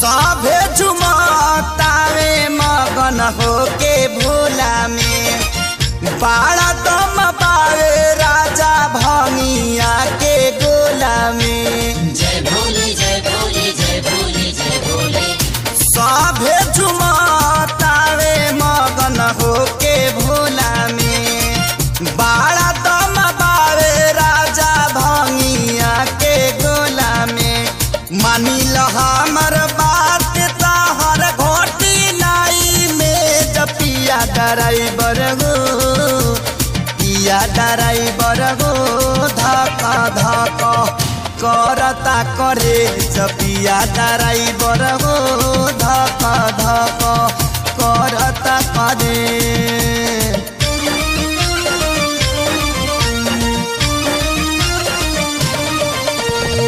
सभे झुमतावे मगन होके भोला में बाड़ा दम पावे राजा भंगिया के गोला में। जय भोले जय भोले जय भोले जय भोले। सभे झुमतावे मगन होके भोला में बाड़ा दम पावे राजा भंगिया के गोला में। मानी ल हमर बात तहर घोटी नाई में जपिया ड्राइवर गो पिया ड्राइवर गो धक धक करता करे जपिया ड्राइवर गो धक धक करता करे।